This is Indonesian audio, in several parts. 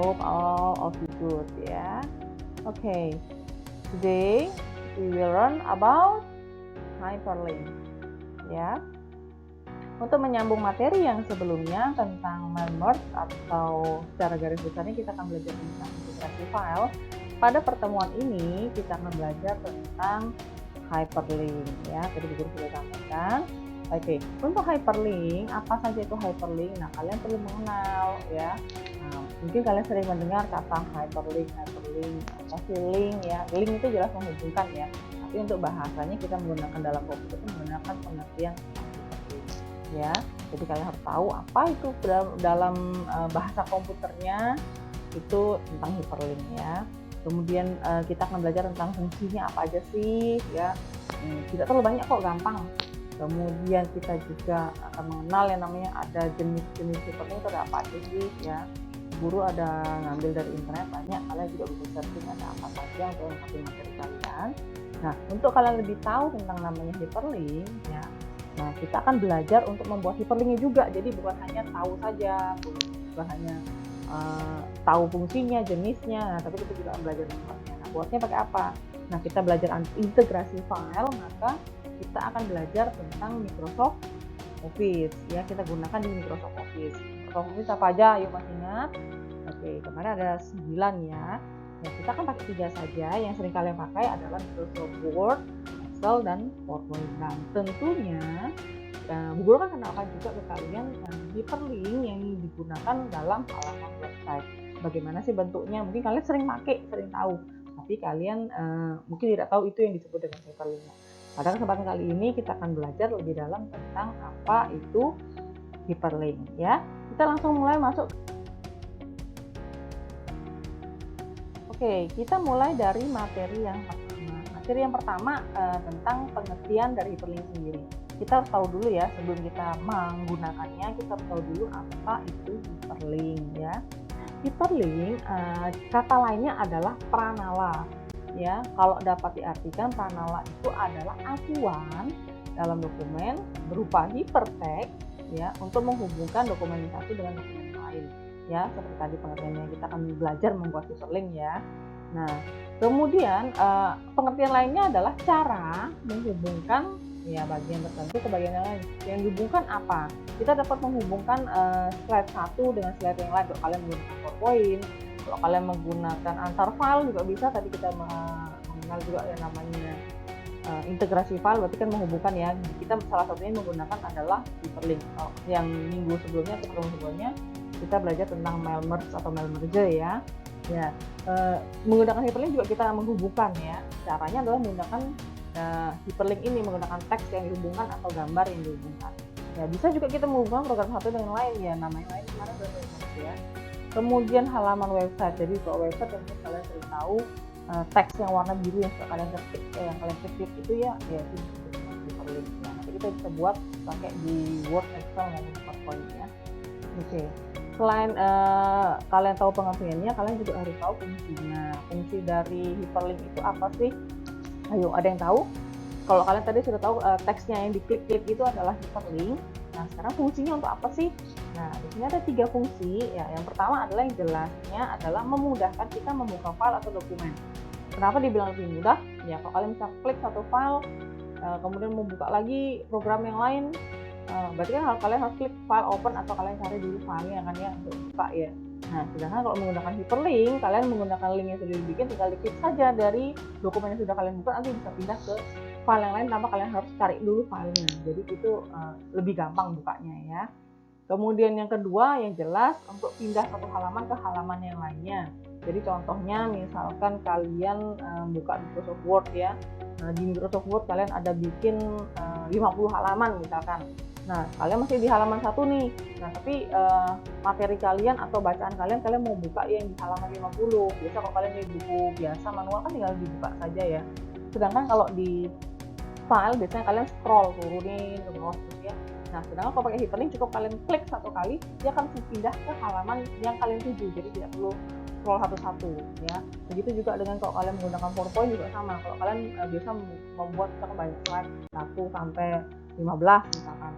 hope all of you good ya. Okay, today we will learn about hyperlink ya. Untuk menyambung materi yang sebelumnya tentang merge atau secara garis besarnya kita akan belajar tentang integrasi file. Pada pertemuan ini kita akan belajar tentang hyperlink ya. Tadi guru sudah sampaikan. Oke, untuk hyperlink, apa saja itu hyperlink? Nah, kalian perlu mengenal ya. Nah, mungkin kalian sering mendengar kata hyperlink, apa sih link ya. Link itu jelas menghubungkan ya. Tapi untuk bahasanya kita menggunakan dalam komputer itu menggunakan pengertian hyperlink ya. Jadi kalian harus tahu apa itu dalam bahasa komputernya itu tentang hyperlink ya. Kemudian kita akan belajar tentang fungsinya apa aja sih ya. Tidak terlalu banyak kok, gampang. Kemudian kita juga akan mengenal yang namanya ada jenis-jenis hyperlink itu ada apa aja sih ya. Guru ada ngambil dari internet banyak, kalian juga bisa searching ada apa saja untuk melengkapi materi kalian. Nah, untuk kalian lebih tahu tentang namanya hyperlink ya, nah kita akan belajar untuk membuat hyperlinknya juga. Jadi bukan hanya tahu saja, bukan hanya tahu fungsinya, jenisnya, nah, tapi kita juga akan belajar membuatnya. Nah, buatnya pakai apa? Nah, kita belajar integrasi file, maka kita akan belajar tentang Microsoft Office ya. Kita gunakan di Microsoft Office. Microsoft Office apa aja? Yuk, masih ingat? Oke, kemarin ada 9 ya. Ya, kita akan pakai 3 saja. Yang sering kalian pakai adalah Microsoft Word, Excel, dan PowerPoint. Dan tentunya Bu Guru kan kenalkan juga ke kalian hyperlink yang digunakan dalam halaman website. Bagaimana sih bentuknya? Mungkin kalian sering pakai, sering tahu, tapi kalian mungkin tidak tahu itu yang disebut dengan hyperlink. Pada kesempatan kali ini kita akan belajar lebih dalam tentang apa itu hyperlink ya. Kita langsung mulai masuk. Oke, kita mulai dari materi yang pertama. Materi yang pertama tentang pengertian dari hyperlink sendiri. Kita harus tahu dulu ya, sebelum kita menggunakannya, kita harus tahu dulu apa itu hyperlink ya. Hyperlink kata lainnya adalah pranala. Ya, kalau dapat diartikan pranala itu adalah acuan dalam dokumen berupa hypertext ya untuk menghubungkan dokumen satu dengan dokumen lain ya, seperti tadi pengertiannya. Kita akan belajar membuat hyperlink ya. Nah, kemudian pengertian lainnya adalah cara menghubungkan ya bagian tertentu ke bagian yang lain. Yang dihubungkan apa? Kita dapat menghubungkan slide satu dengan slide yang lain. Kalau kalian menggunakan PowerPoint, kalau kalian menggunakan antar file juga bisa. Tadi kita mengenal juga yang namanya integrasi file, berarti kan menghubungkan ya. Kita salah satunya menggunakan adalah hyperlink. Yang minggu sebelumnya atau pertemuan sebelumnya kita belajar tentang mail merge atau mail merge ya. Ya, menggunakan hyperlink juga kita menghubungkan ya. Caranya adalah menggunakan hyperlink ini, menggunakan teks yang dihubungkan atau gambar yang dihubungkan. Ya, bisa juga kita menghubungkan program satu dengan lain ya, namanya lain kemarin udah ya. Kemudian halaman website. Jadi kalau website yang kalian sering tahu teks yang warna biru yang suka kalian ketik, yang kalian ketik itu ya itu hyperlink. Ya, nanti kita bisa buat pakai di Word, Excel maupun PowerPoint ya. Oke. Selain kalian tahu pengertiannya, kalian juga harus tahu fungsinya. Fungsi dari hyperlink itu apa sih? Ayo, ada yang tahu? Kalau kalian tadi sudah tahu teksnya yang diklik-klik itu adalah hyperlink. Nah, sekarang fungsinya untuk apa sih? Nah, di sini ada 3 fungsi. Ya, yang pertama adalah yang jelasnya adalah memudahkan kita membuka file atau dokumen. Kenapa dibilang lebih mudah? Ya, kalau kalian bisa klik satu file, kemudian membuka lagi program yang lain, berarti kan kalian harus klik file open atau kalian cari dulu filenya kan ya untuk buka ya. Nah, sedangkan kalau menggunakan hyperlink, kalian menggunakan link yang sudah dibikin, tinggal diklik saja dari dokumen yang sudah kalian buka, nanti bisa pindah ke file yang lain tanpa kalian harus cari dulu filenya. Jadi itu lebih gampang bukanya ya. Kemudian yang kedua, yang jelas untuk pindah satu halaman ke halaman yang lainnya. Jadi contohnya misalkan kalian buka Microsoft Word ya. Di Microsoft Word kalian ada bikin 50 halaman misalkan. Nah, kalian masih di halaman 1 nih. Nah, tapi materi kalian atau bacaan kalian mau buka yang di halaman 50. Biasa kalau kalian di buku biasa manual kan tinggal dibuka saja ya. Sedangkan kalau di file biasanya kalian scroll turunin ke bawah terus ya. Nah, sedangkan kalau pakai hyperlink cukup kalian klik satu kali, dia akan pindah ke halaman yang kalian tuju. Jadi tidak perlu scroll satu-satu ya. Begitu juga dengan kalau kalian menggunakan PowerPoint juga sama. Kalau kalian biasa membuat misalkan banyak slide 1 sampai 15 misalkan.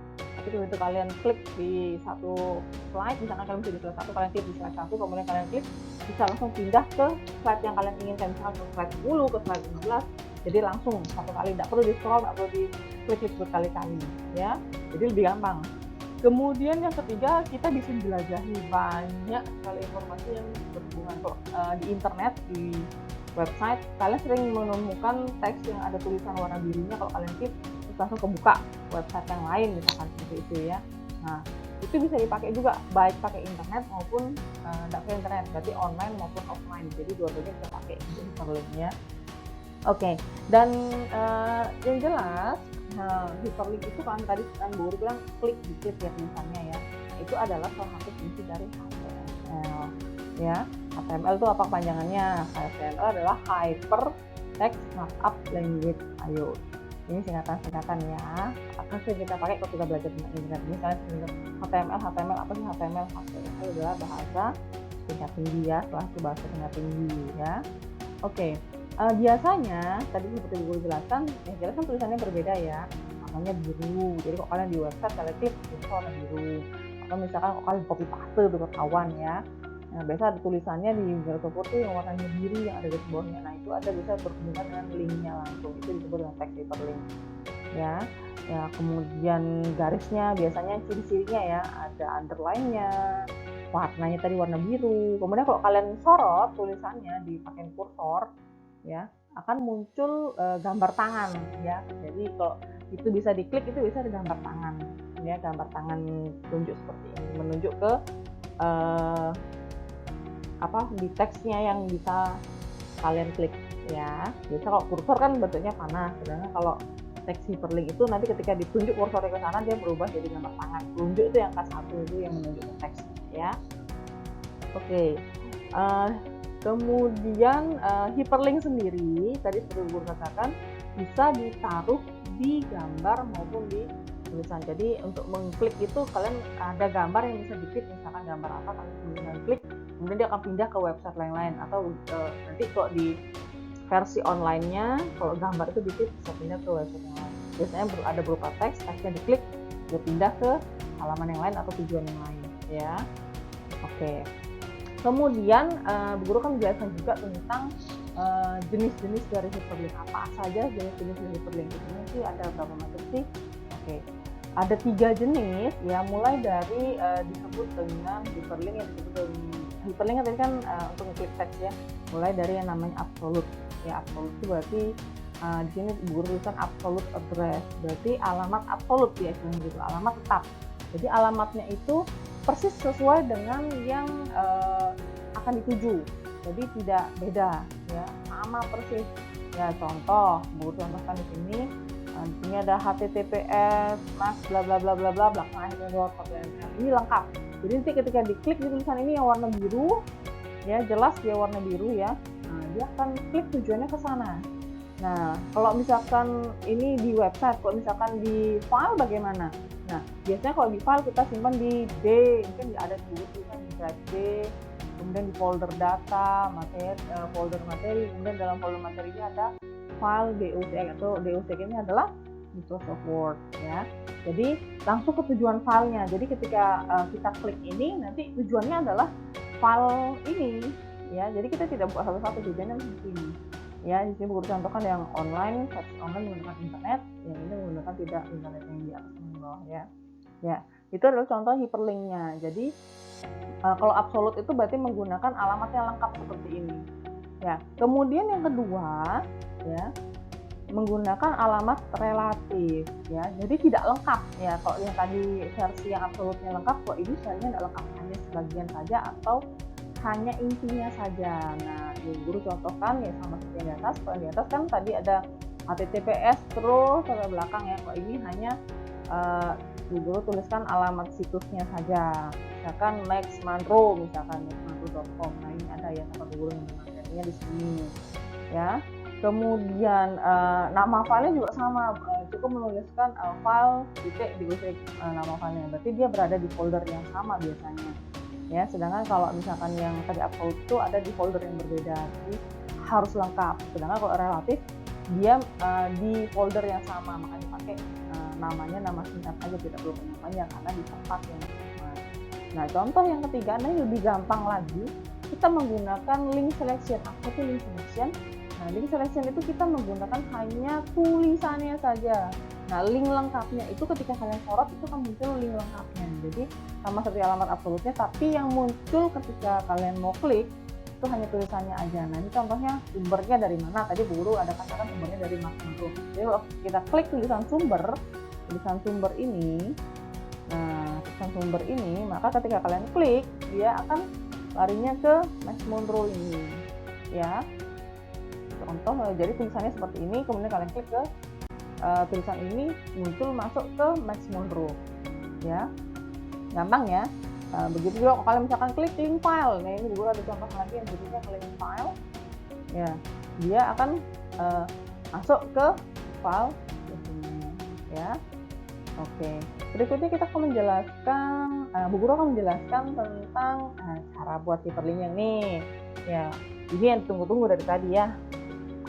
Jadi begitu kalian klik di satu slide, misalkan kalian bisa di slide 1, kalian klik di slide 1, kemudian kalian klik, bisa langsung pindah ke slide yang kalian inginkan, misalkan ke slide 10, ke slide 15, jadi langsung satu kali, tidak perlu di scroll, tidak perlu di klik berkali-kali ya, jadi lebih gampang. Kemudian yang ketiga, kita bisa jelajahi banyak sekali informasi yang berhubungan di internet, di website. Kalian sering menemukan teks yang ada tulisan warna birunya, kalau kalian klik terus langsung kebuka website yang lain misalkan seperti itu ya. Nah, itu bisa dipakai juga baik pakai internet maupun tidak pakai internet, berarti online maupun offline. Jadi dua-duanya bisa pakai hyperlink ya. Oke, dan yang jelas hyperlink itu kan tadi kan Bu Guru bilang klik dikit ya tulisannya ya. Itu adalah salah satu fungsi dari HTML ya. HTML itu apa panjangannya? HTML adalah Hypertext Markup Language. Ayo, ini singkatan-singkatan ya. Akan sering kita pakai kalau kita belajar tentang internet. Misalnya HTML apa sih HTML? HTML adalah bahasa tingkat tinggi ya, salah satu bahasa tingkat tinggi ya. Oke. Biasanya tadi seperti Guru jelaskan, yang jelas kan tulisannya berbeda ya, warnanya biru. Jadi kalau kalian di website kalian klik itu warna biru. Atau misalkan kalau kalian copy paste itu ketahuan ya. Nah, biasa ada tulisannya di Microsoft Word yang warnanya biru yang ada di bawahnya. Nah, itu ada bisa berhubungan dengan linknya langsung. Itu disebut dengan text hyperlink. Ya. Ya, kemudian garisnya biasanya ciri-cirinya ya, ada underline-nya, warnanya tadi warna biru. Kemudian kalau kalian sorot tulisannya dipakai kursor ya, akan muncul gambar tangan ya. Jadi kalau itu bisa diklik, itu bisa ada gambar tangan ya, gambar tangan tunjuk seperti ini, menunjuk ke di teksnya yang bisa kalian klik ya. Biasa kalau kursor kan bentuknya panah, sedangkan kalau teks hyperlink itu nanti ketika ditunjuk kursornya ke sana dia berubah jadi gambar tangan. Tunjuk itu yang K1 itu yang menunjuk ke teks ya. Oke. Kemudian hyperlink sendiri tadi seperti Guru katakan bisa ditaruh di gambar maupun di tulisan. Jadi untuk mengklik itu kalian ada gambar yang bisa diklik, misalkan gambar apa, kalian kemudian klik, kemudian dia akan pindah ke website lain-lain, atau nanti kalau di versi online-nya kalau gambar itu diklik bisa pindah ke website yang lain. Biasanya ada berupa teks, teksnya diklik dia pindah ke halaman yang lain atau tujuan yang lain ya. Oke. Kemudian Bu Guru kan menjelaskan juga tentang jenis-jenis dari hyperlink, apa saja jenis-jenis hyperlink. Ini sih ada berapa macam sih? Oke, ada 3 jenis ya, mulai dari disebut dengan hyperlink yang disebut dengan hyperlink tadi kan untuk ngeklik teks ya, mulai dari yang namanya absolute ya. Absolute itu berarti di sini Bu Guru tulisan absolute address, berarti alamat absolut ya, gitu, alamat tetap. Jadi alamatnya itu persis sesuai dengan yang akan dituju, jadi tidak beda ya, sama persis ya. Contoh, Bu contohkan di sini ada https mas bla bla bla bla bla belakang ini lengkap. Jadi nanti ketika diklik di tulisan ini yang warna biru ya, jelas dia warna biru ya. Nah, dia akan klik tujuannya ke sana. Nah, kalau misalkan ini di website, kalau misalkan di file bagaimana? Nah, biasanya kalau di file kita simpan di D, mungkin ada tulisan di drive D, kemudian di folder data, folder materi, kemudian dalam folder materinya ada file DOCX, atau DOCX ini adalah Microsoft Word ya. Jadi langsung ke tujuan filenya. Jadi ketika kita klik ini, nanti tujuannya adalah file ini ya. Jadi kita tidak buat satu-satu, tujuannya di sini. Ya, di sini Guru contohkan yang online, versi online menggunakan internet, yang ini menggunakan tidak internet yang di atas bawah ya. Ya, itu adalah contoh hyperlinknya. Jadi kalau absolute itu berarti menggunakan alamat yang lengkap seperti ini. Ya, kemudian yang kedua ya, menggunakan alamat relatif ya. Jadi tidak lengkap ya. Kalau yang tadi versi yang absolutnya lengkap, kok ini sebenarnya tidak lengkap, hanya sebagian saja atau hanya intinya saja. Nah, Guru contohkan ya sama seperti yang di atas. Kalau di atas kan tadi ada https terus sampai belakang ya. Kalau ini hanya Guru tuliskan alamat situsnya saja. Misalkan nextmanro, misalkan nextmanro.com. Nah, ini ada ya sama Guru yang materinya di sini ya. Kemudian nama filenya juga sama, cukup menuliskan file titik di nama filenya. Berarti dia berada di folder yang sama biasanya. Ya, sedangkan kalau misalkan yang tadi upload itu ada di folder yang berbeda, jadi harus lengkap. Sedangkan kalau relatif dia di folder yang sama, makanya pakai namanya nama singkat aja, tidak perlu panjang karena di tempat yang sama. Nah, contoh yang ketiga, ini lebih gampang lagi, kita menggunakan link selection. Apa itu link selection? Nah, link selection itu kita menggunakan hanya tulisannya saja. Nah, link lengkapnya itu ketika kalian sorot itu kan muncul link lengkapnya. Jadi sama seperti alamat absolutnya, tapi yang muncul ketika kalian mau klik itu hanya tulisannya aja. Nah, ini contohnya sumbernya dari mana? Tadi Bu Guru ada katakan sumbernya dari Mas Guru. Jadi kalau kita klik tulisan sumber ini, nah tulisan sumber ini, maka ketika kalian klik dia akan larinya ke Max Monroe ini, ya. Contoh, jadi tulisannya seperti ini, kemudian kalian klik ke tulisan ini, muncul masuk ke Max Monroe, ya. Gampang ya. Begitu juga kalau kalian misalkan klik link file. Nah, ini juga ada contoh lagi yang berikutnya, link file, ya, dia akan masuk ke file dokumennya, ya. Oke, berikutnya kita akan menjelaskan, Bu Guru akan menjelaskan tentang cara buat hyperlink yang nih, ya. Ini yang tunggu-tunggu dari tadi ya.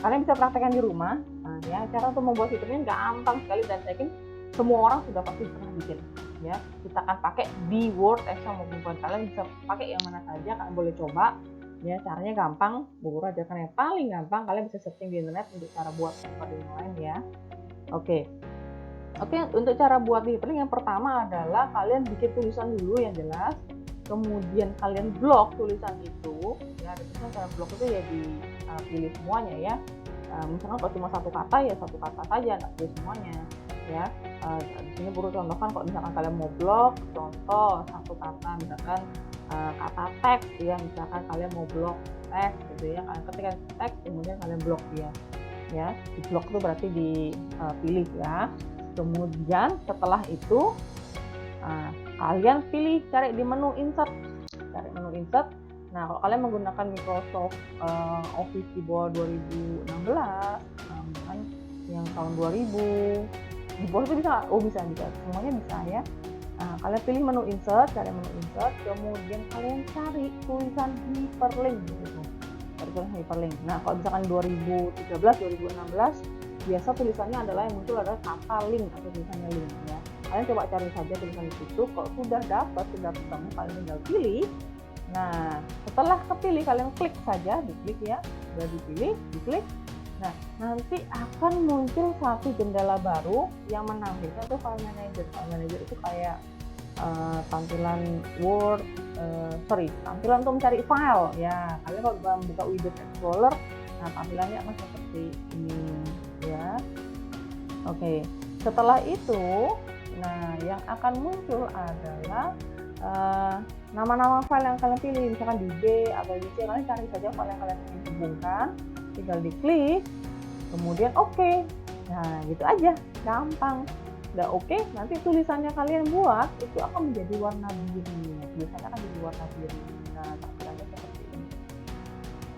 Kalian bisa praktekkan di rumah. Nah, ya, cara untuk membuat hyperlink gampang sekali dan saya yakin semua orang sudah pasti pernah bikin. Ya, kita akan pakai di Word, Excel maupun Word. Kalian bisa pakai yang mana saja, kalian boleh coba. Ya, caranya gampang. Bu Guru ajarkan yang paling gampang. Kalian bisa searching di internet untuk cara buat hyperlink yang lain ya. Oke, untuk cara buat hyperlink yang pertama adalah kalian bikin tulisan dulu yang jelas. Kemudian kalian blok tulisan itu. Ya, biasanya cara blok itu ya dipilih semuanya ya. Misalkan kalau cuma satu kata ya satu kata saja, nggak pilih semuanya. Ya, di sini Guru contohkan kalau misalkan kalian mau blok, contoh satu kata, misalkan kata teks, ya, misalkan kalian mau blok teks, gitu ya, kalian ketikkan teks, kemudian kalian blok dia, ya, di blok itu berarti dipilih ya. Kemudian setelah itu kalian pilih, cari di menu insert, Nah, kalau kalian menggunakan Microsoft Office di bawah 2016, kan yang tahun 2000 di bawah itu bisa, semuanya bisa ya. Nah, kalian pilih menu insert, kemudian kalian cari tulisan hyperlink gitu. Tulisan hyperlink. Nah, kalau misalkan 2013, 2016 biasa tulisannya adalah yang muncul adalah kata link atau tulisannya link ya. Kalian coba cari saja tulisan itu. Kalau sudah ketemu, kalian tinggal pilih. Nah, setelah kepilih kalian klik saja, diklik ya. Sudah dipilih, diklik. Nah, nanti akan muncul satu jendela baru yang menampilkan itu file manager. File manager itu kayak tampilan Word, tampilan untuk mencari file ya. Kalian kalau buka Windows Explorer, nah tampilannya akan seperti ini ya. Oke, setelah itu, nah yang akan muncul adalah nama-nama file yang kalian pilih, misalkan di B atau di C, kalian cari saja file yang kalian ingin hubungkan, tinggal diklik, kemudian oke. Nah, gitu aja, gampang. Udah oke, nanti tulisannya kalian buat itu akan menjadi warna biru. Tulisannya akan jadi warna biru. Nah, tampilannya seperti ini.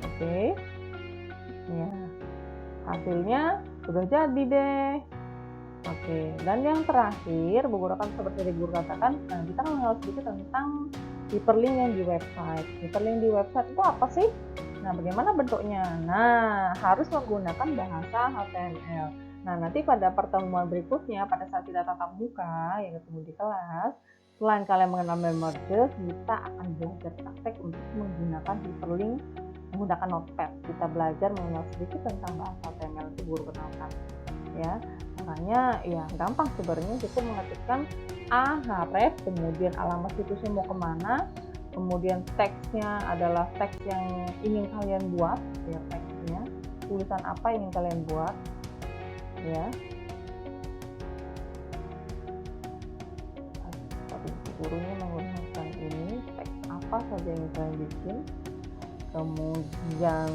Oke. Ya, hasilnya sudah jadi deh. Oke, dan yang terakhir, Bu Guru akan seperti yang Guru katakan, nah kita akan mengenal sedikit tentang hyperlink yang di website. Hyperlink di website itu apa sih? Nah, bagaimana bentuknya? Nah, harus menggunakan bahasa HTML. Nah, nanti pada pertemuan berikutnya, pada saat kita tatap muka yang ketemu di kelas, selain kalian mengenal Memorders, kita akan belajar praktek untuk menggunakan hyperlink menggunakan Notepad. Kita belajar mengenal sedikit tentang bahasa HTML itu Guru kenalkan. Ya, makanya ya gampang sebenarnya, cukup mengetikkan href, kemudian alamat situsnya mau kemana, kemudian teksnya adalah teks yang ingin kalian buat, ya teksnya, tulisan apa yang ingin kalian buat, ya. Tapi gurunya menggunakan ini, teks apa saja yang kalian bikin. Kemudian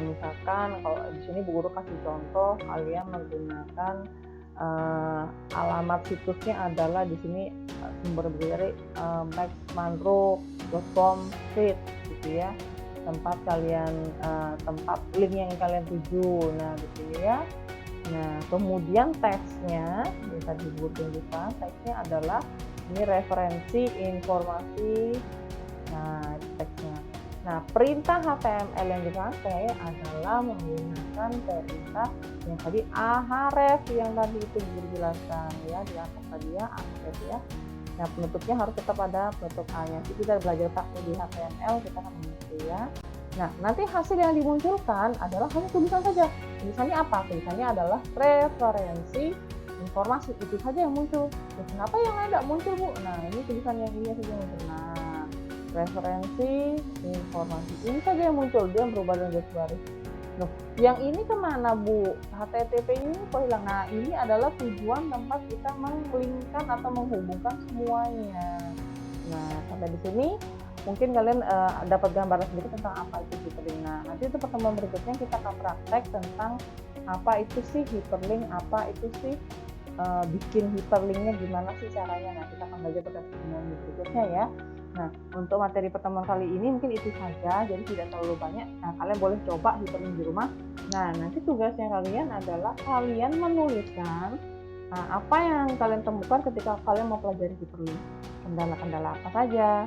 misalkan kalau di sini Bu Guru kasih contoh, kalian menggunakan alamat situsnya adalah di sini sumber dari maxmonroe.com feed gitu ya, tempat link yang kalian tuju. Nah gitu ya. Nah kemudian teksnya bisa Bu Guru tunjukkan, teksnya adalah ini referensi informasi. Nah teksnya. Nah, perintah HTML yang dipakai adalah menggunakan perintah yang tadi ahref yang tadi itu dijelaskan ya, di atas tadi ya, ahref ya. Nah, penutupnya harus tetap ada penutup A ya. Jadi kita belajar taktik di HTML, kita akan mengerti ya. Nah, nanti hasil yang dimunculkan adalah hanya tulisan saja. Tulisannya apa? Tulisannya adalah referensi informasi, itu saja yang muncul. Terus kenapa yang lain tidak muncul, Bu? Nah, ini tulisan yang ini saja yang muncul. Nah, referensi informasi ini saja yang muncul, dia berubah dengan garis baris. Loh, yang ini kemana, Bu? HTTP ini kok hilang? Nah, ini adalah tujuan tempat kita menglinkkan atau menghubungkan semuanya. Nah, sampai di sini mungkin kalian dapat gambaran sedikit tentang apa itu hyperlink. Nah, nanti untuk pertemuan berikutnya kita akan praktek tentang apa itu sih hyperlink, apa itu sih bikin hyperlinknya, gimana sih caranya. Nah, kita akan belajar pada pertemuan berikutnya ya. Nah, untuk materi pertemuan kali ini mungkin itu saja, jadi tidak terlalu banyak. Nah, kalian boleh coba hyperlink di rumah. Nah, nanti tugasnya kalian adalah kalian menuliskan apa yang kalian temukan ketika kalian mau pelajari hyperlink. Kendala-kendala apa saja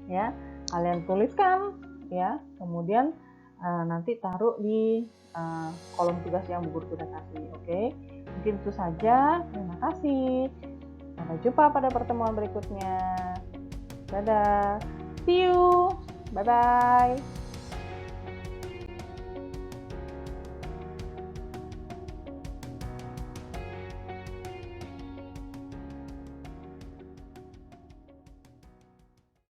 ya, kalian tuliskan ya, kemudian nanti taruh di kolom tugas yang Bu Guru sudah kasih. Oke, mungkin itu saja. Terima kasih. Sampai jumpa pada pertemuan berikutnya. Dadah. See you. Bye-bye.